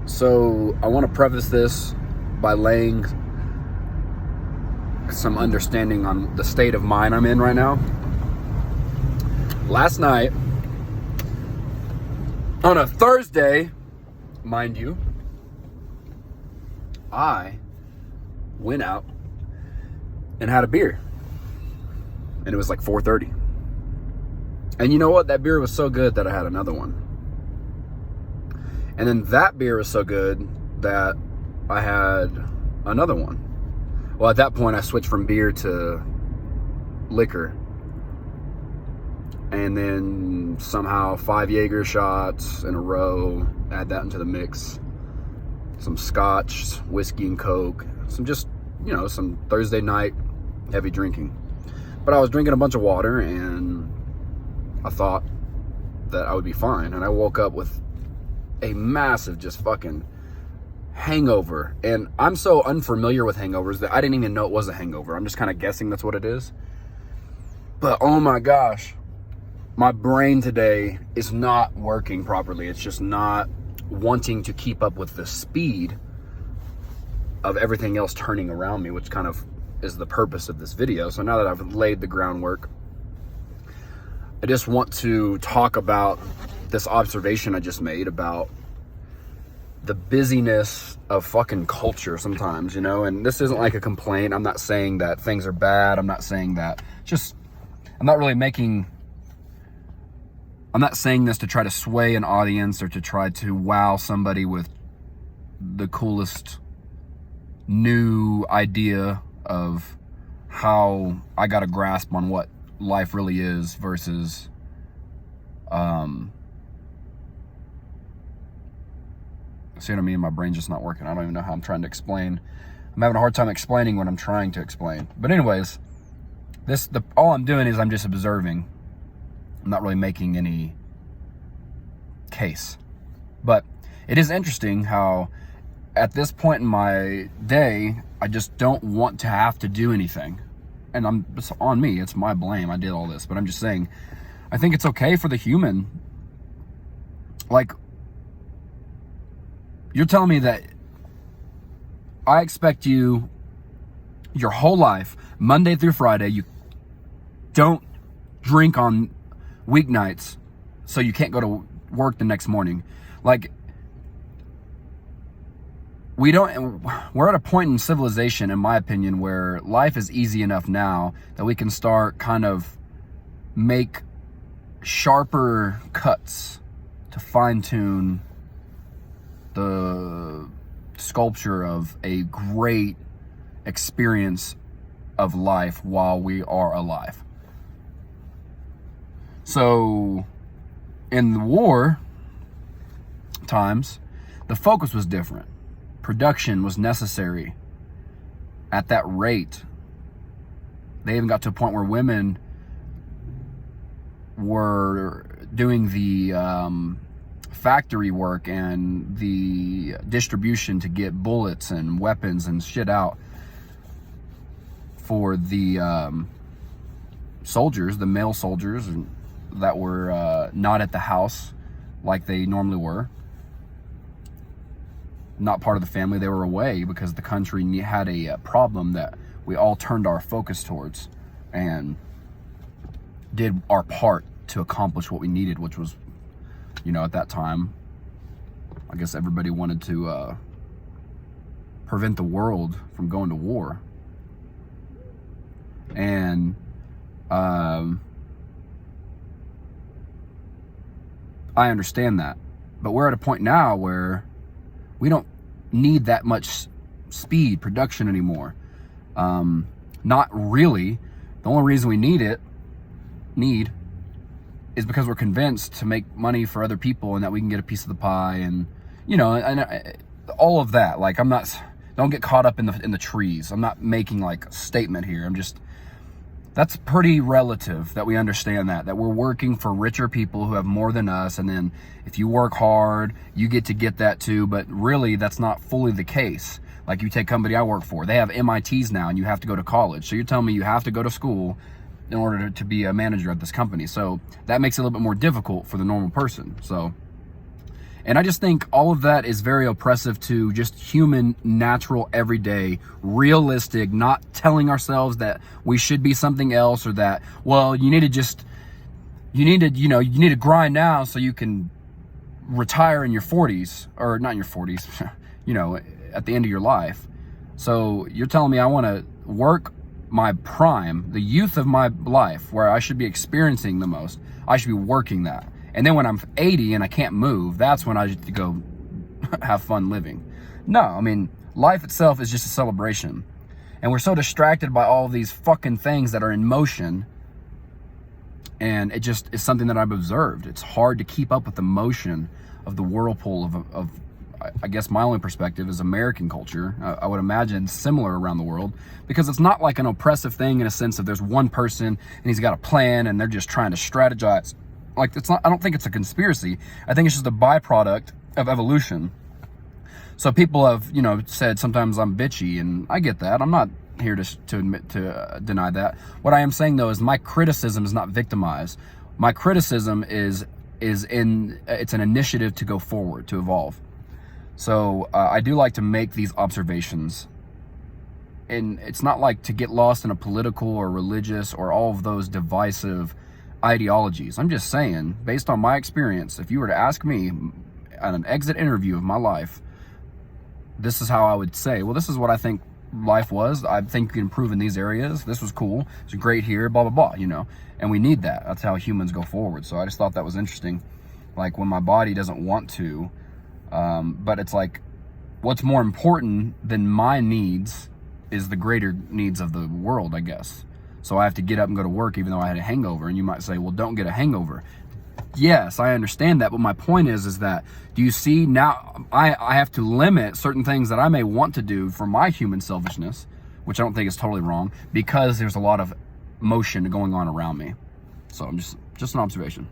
So I want to preface this by laying some understanding on the state of mind I'm in right now. Last night, on a Thursday, mind you, I went out and had a beer. And it was like 4:30. And you know what? That beer was so good that I had another one. And then that beer was so good that I had another one. Well, at that point, I switched from beer to liquor. And then somehow 5 Jaeger shots in a row, add that into the mix. Some scotch, whiskey and Coke. Some just, some Thursday night heavy drinking. But I was drinking a bunch of water and I thought that I would be fine. And I woke up with a massive just fucking hangover. And I'm so unfamiliar with hangovers that I didn't even know it was a hangover. I'm just kind of guessing that's what it is. But oh my gosh, my brain today is not working properly. It's just not wanting to keep up with the speed of everything else turning around me, which kind of is the purpose of this video. So now that I've laid the groundwork, I just want to talk about this observation I just made about the busyness of fucking culture sometimes, and this isn't like a complaint. I'm not saying that things are bad. I'm not saying that. I'm not saying this to try to sway an audience or to try to wow somebody with the coolest new idea of how I got a grasp on what life really is versus see what I mean? My brain's just not working. I don't even know how I'm trying to explain. I'm having a hard time explaining what I'm trying to explain. But anyways, all I'm doing is I'm just observing. I'm not really making any case. But it is interesting how at this point in my day, I just don't want to have to do anything. And it's on me. It's my blame. I did all this. But I'm just saying, I think it's okay for the human. Like, you're telling me that I expect you your whole life, Monday through Friday, you don't drink on weeknights so you can't go to work the next morning. Like, we're at a point in civilization, in my opinion, where life is easy enough now that we can start kind of make sharper cuts to fine tune the sculpture of a great experience of life while we are alive. So in the war times, the focus was different. Production was necessary at that rate. They even got to a point where women were doing the factory work and the distribution to get bullets and weapons and shit out for the soldiers, the male soldiers that were not at the house like they normally were. Not part of the family. They were away because the country had a problem that we all turned our focus towards and did our part to accomplish what we needed, which was, at that time, I guess everybody wanted to prevent the world from going to war. And I understand that. But we're at a point now where we don't need that much speed production anymore. Not really. The only reason we need is because we're convinced to make money for other people and that we can get a piece of the pie and, all of that. Like, don't get caught up in the trees. I'm not making like a statement here. That's pretty relative that we understand that we're working for richer people who have more than us. And then if you work hard, you get to get that too. But really, that's not fully the case. Like, you take company I work for, they have MITs now and you have to go to college. So you're telling me you have to go to school in order to be a manager at this company. So that makes it a little bit more difficult for the normal person. So And I just think all of that is very oppressive to just human, natural, everyday, realistic, not telling ourselves that we should be something else, or that, well, you need to grind now so you can retire in your 40s, or not in your 40s, at the end of your life. So you're telling me I want to work my prime, the youth of my life, where I should be experiencing the most, I should be working that. And then when I'm 80 and I can't move, that's when I should go have fun living. No, I mean, life itself is just a celebration. And we're so distracted by all of these fucking things that are in motion. And it just is something that I've observed. It's hard to keep up with the motion of the whirlpool of I guess my only perspective is American culture. I would imagine similar around the world, because it's not like an oppressive thing in a sense of there's one person and he's got a plan and they're just trying to strategize. Like, it's not, I don't think it's a conspiracy. I think it's just a byproduct of evolution. So people have, said sometimes I'm bitchy, and I get that. I'm not here to deny that. What I am saying though is my criticism is not victimized. My criticism it's an initiative to go forward, to evolve. So I do like to make these observations, and it's not like to get lost in a political or religious or all of those divisive ideologies. I'm just saying, based on my experience, if you were to ask me at an exit interview of my life, this is how I would say, well, this is what I think life was. I think you can improve in these areas. This was cool. It's great here, blah, blah, blah, and we need that. That's how humans go forward. So I just thought that was interesting. Like, when my body doesn't want to, but it's like, what's more important than my needs is the greater needs of the world, I guess. So I have to get up and go to work even though I had a hangover. And you might say, well, don't get a hangover. Yes, I understand that. But my point is that, do you see now I have to limit certain things that I may want to do for my human selfishness, which I don't think is totally wrong, because there's a lot of motion going on around me. So I'm just an observation.